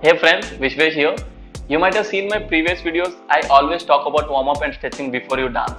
Hey friends, Vishwesh here. You might have seen my previous videos. I always talk about warm up and stretching before you dance.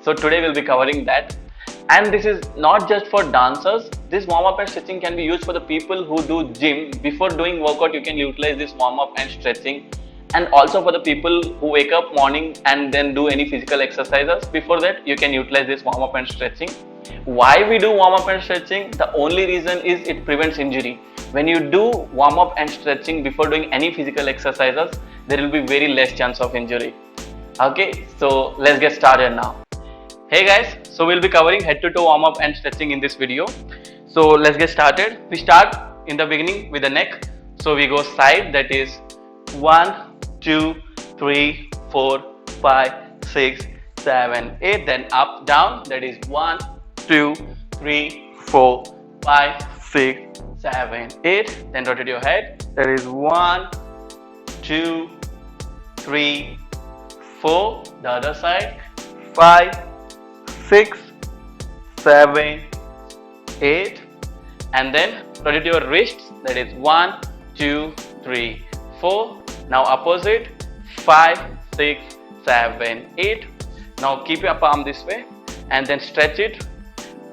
So today we'll be covering that. And this is not just for dancers. This warm up and stretching can be used for the people who do gym. Before doing workout, you can utilize this warm up and stretching. And also for the people who wake up morning and then do any physical exercises. Before that, you can utilize this warm up and stretching. Why we do warm up and stretching? The only reason is it prevents injury. When you do warm up and stretching before doing any physical exercises, there will be very less chance of injury. Okay, so let's get started now. Hey guys, so we'll be covering head to toe warm up and stretching in this video. So let's get started. We start in the beginning with the neck. So we go side, that is 1, 2, 3, 4, 5, 6, 7, 8. Then up, down, that is 1, 2, 3, 4, 5, 6, 7, 8. Then rotate your head. That is 1, 2, 3, 4. The other side. 5, 6, 7, 8. And then rotate your wrists. That is 1, 2, 3, 4. Now opposite. 5, 6, 7, 8. Now keep your palm this way and then stretch it.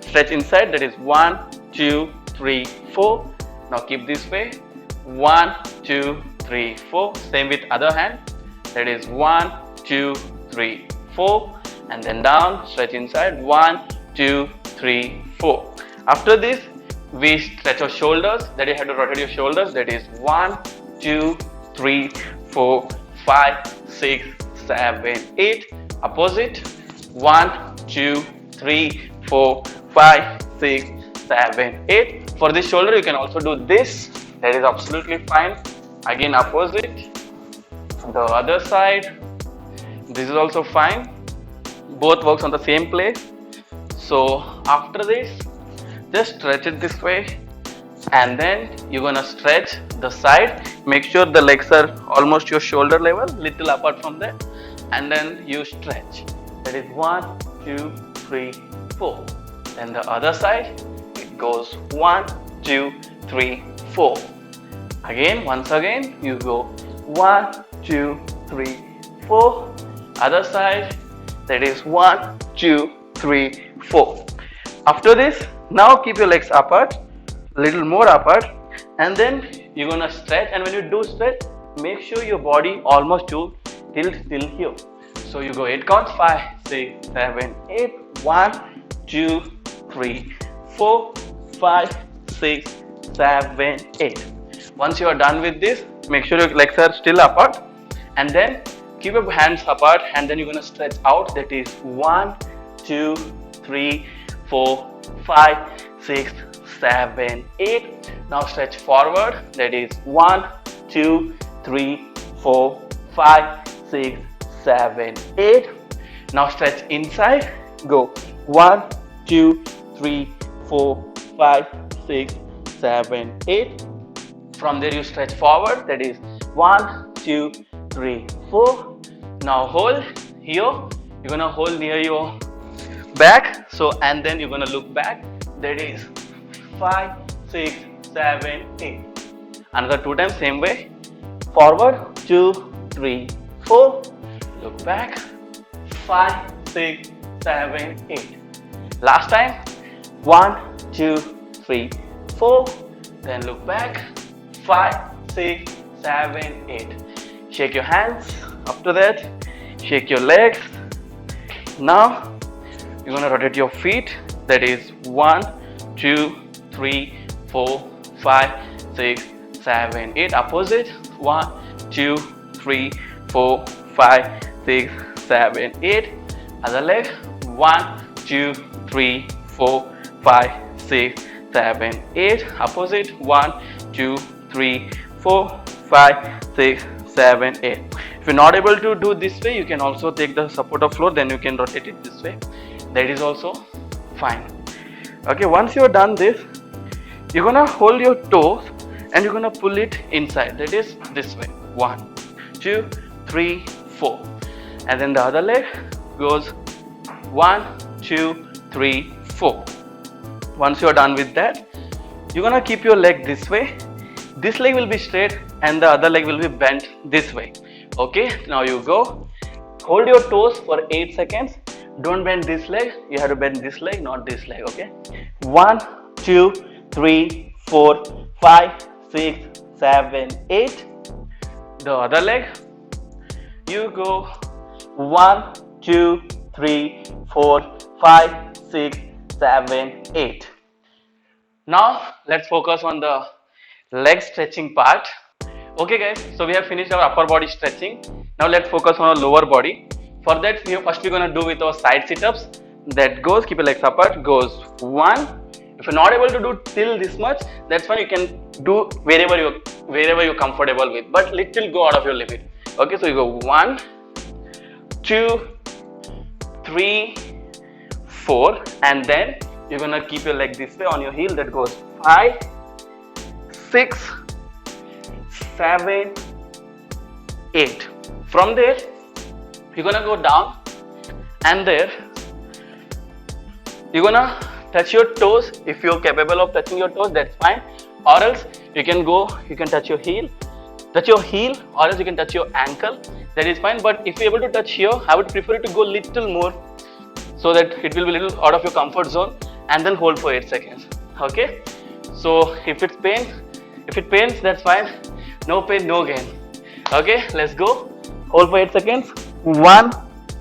Stretch inside. That is 1, 2, 3, 4. Now keep this way. 1, 2, 3, 4. Same with other hand. That is 1, 2, 3, 4. And then down. Stretch inside. 1, 2, 3, 4. After this, we stretch our shoulders. That you have to rotate your shoulders. That is 1, 2, 3, 4, 5, 6, 7, 8. Opposite. 1, 2, 3, 4, 5, 6, 7, 8. For this shoulder, you can also do this. That is absolutely fine. Again, opposite. The other side. This is also fine. Both works on the same place. So after this, just stretch it this way. And then you're gonna stretch the side. Make sure the legs are almost your shoulder level, little apart from that. And then you stretch. That is 1, 2, 3, 4. Then the other side, it goes 1, 2, 3, 4. Again, once again, you go 1, 2, 3, 4. Other side, that is 1, 2, 3, 4. After this, now keep your legs apart, little more apart, and then you're gonna stretch. And when you do stretch, make sure your body almost to tilt till here. So you go 8 counts, 5, 6, 7, 8. 1, 2, 3, 4, 5, 6, 7, 8. Once you are done with this, make sure your legs are still apart, and then keep your hands apart, and then you're gonna stretch out. That is 1, 2, 3, 4, 5, 6, 7, 8. Now stretch forward. That is 1, 2, 3, 4, 5, 6, 7, 8. Now stretch inside. Go 1, 2, 3, 4, 5, 6, 7, 8. From there you stretch forward. That is 1, 2, 3, 4. Now hold here. You're gonna hold near your back. So and then you're gonna look back. That is 5, 6, 7, 8. Another 2 times same way. Forward 2, 3, 4. Look back. 5, 6, 7, 8. Last time. 1, 2, 3, 4. Then look back. 5, 6, 7, 8. Shake your hands. After that, shake your legs. Now you're gonna rotate your feet. That is 1, 2, 3, 4, 5, 6, 7, 8. Opposite. 1, 2, 3, 4, 5, 6, 7, 8. Other leg. 1, 2, 3, 4, 5, 6, 7, 8. Opposite. 1, 2, 3, 4, 5, 6, 7, 8. If you're not able to do this way, you can also take the support of floor. Then you can rotate it this way. That is also fine. Okay, once you're done this, you're gonna hold your toes and you're gonna pull it inside. That is this way. 1, 2, 3, 4. And then the other leg goes 1, 2, 3, 4. Once you're done with that, you're gonna keep your leg this way. This leg will be straight, and the other leg will be bent this way. Okay, now you go. Hold your toes for 8 seconds. Don't bend this leg. You have to bend this leg, not this leg. Okay. 1, 2, 3, 4, 5, 6, 7, 8. The other leg. You go. 1, 2, 3, 4, 5, 6, 7, 8. Now let's focus on the leg stretching part. Okay guys, so we have finished our upper body stretching. Now let's focus on our lower body. For that, first we're gonna do with our side sit-ups. That goes, keep your legs apart, goes 1. If you're not able to do till this much, that's fine. You can do wherever you're comfortable with, but little go out of your limit. Okay, so you go 1, 2, 3, 4, and then you're gonna keep your leg this way on your heel. That goes 5, 6, 7, 8. From there, you're gonna go down, and there you're gonna touch your toes. If you're capable of touching your toes, that's fine. Or else you can touch your heel, or else you can touch your ankle. That is fine. But if you're able to touch here, I would prefer you to go little more, so that it will be a little out of your comfort zone, and then hold for 8 seconds. Okay. So if it pains, that's fine. No pain, no gain. Okay, let's go. Hold for 8 seconds. 1,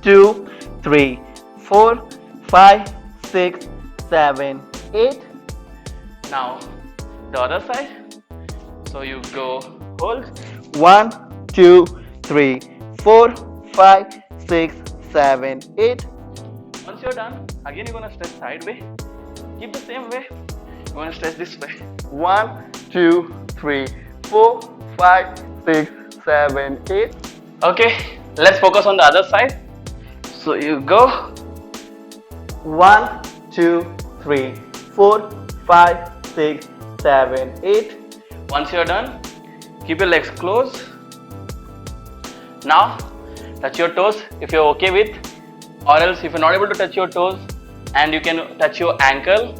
2, 3, 4, 5, 6, 7, 8. Now the other side. So you go, hold. 1, 2, 3, 4, 5, 6, 7, 8. Once you're done, again you're gonna stretch sideways. Keep the same way. You're gonna stretch this way. 1, 2, 3, 4, 5, 6, 7, 8. Okay, let's focus on the other side. So you go 1, 2, 3, 4, 5, 6, 7, 8. Once you're done, keep your legs closed. Now touch your toes if you're okay with, or else if you're not able to touch your toes, and you can touch your ankle.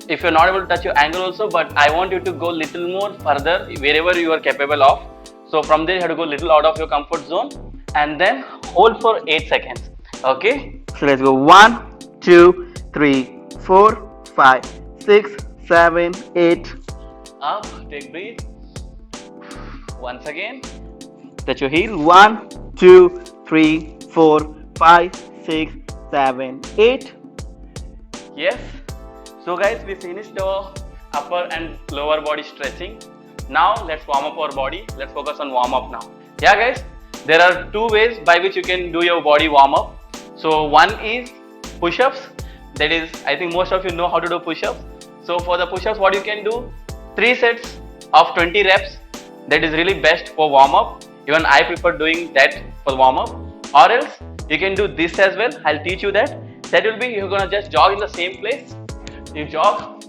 If you're not able to touch your ankle also, but I want you to go little more further wherever you are capable of. So from there you have to go little out of your comfort zone, and then hold for 8 seconds. Okay, so let's go 1, 2, 3, 4, 5, 6, 7, 8. Up, take breath. Once again, touch your heel. 1, 2, 3, 4, 5, 6, 7, 8. Yes. So guys, we finished our upper and lower body stretching. Now let's warm up our body. Let's focus on warm up now. Yeah guys, there are 2 ways by which you can do your body warm up. So one is push-ups. That is, I think most of you know how to do push-ups. So for the push-ups, what you can do, 3 sets of 20 reps. That is really best for warm up. Even I prefer doing that for warm up. Or else you can do this as well. I'll teach you that. That will be, you're gonna just jog in the same place. You jog,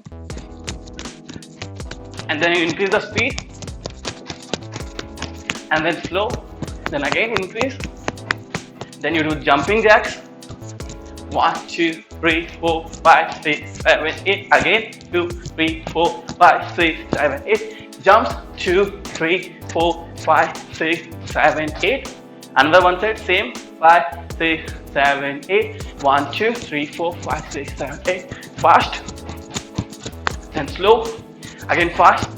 and then you increase the speed, and then slow, then again increase. Then you do jumping jacks. 1, 2, 3, 4, 5, 6, 7, 8. Again 2, 3, 4, 5, 6, 7, 8. Jumps 2, 3, 4, 5, 6, 7, 8. Another one set, same. 5, 6, 7, 8. 1, 2, 3, 4, 5, 6, 7, 8. Fast, then slow, again fast.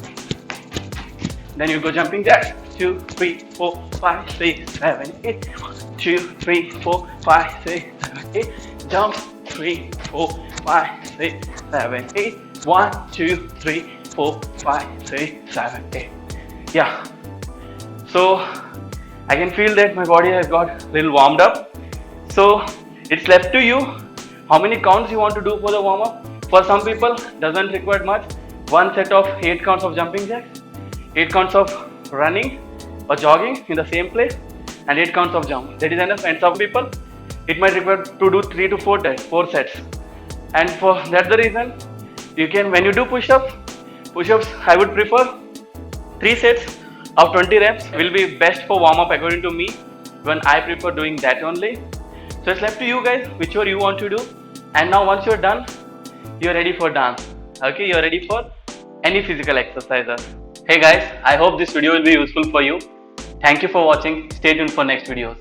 Then you go jumping jacks. 2, 3, 4, 5, 6, 7, 8. 2, 3, 4, 5, 6, 7, 8. Jumps 3, 4, 5, 6, 7, 8. 1, 2, 3, 4, 5, 6, 7, 8. Yeah. So I can feel that my body has got a little warmed up. So it's left to you how many counts you want to do for the warm up. For some people, doesn't require much. One set of 8 counts of jumping jacks, 8 counts of running or jogging in the same place, and 8 counts of jump. That is enough. And some people, it might require to do 3 to 4 sets. And for that's the reason you can, when you do push-ups, I would prefer 3 sets of 20 reps will be best for warm up according to me. When I prefer doing that only. So it's left to you guys, whichever you want to do. And now once you're done, you're ready for dance. Okay, you're ready for any physical exercises. Hey guys, I hope this video will be useful for you. Thank you for watching. Stay tuned for next videos.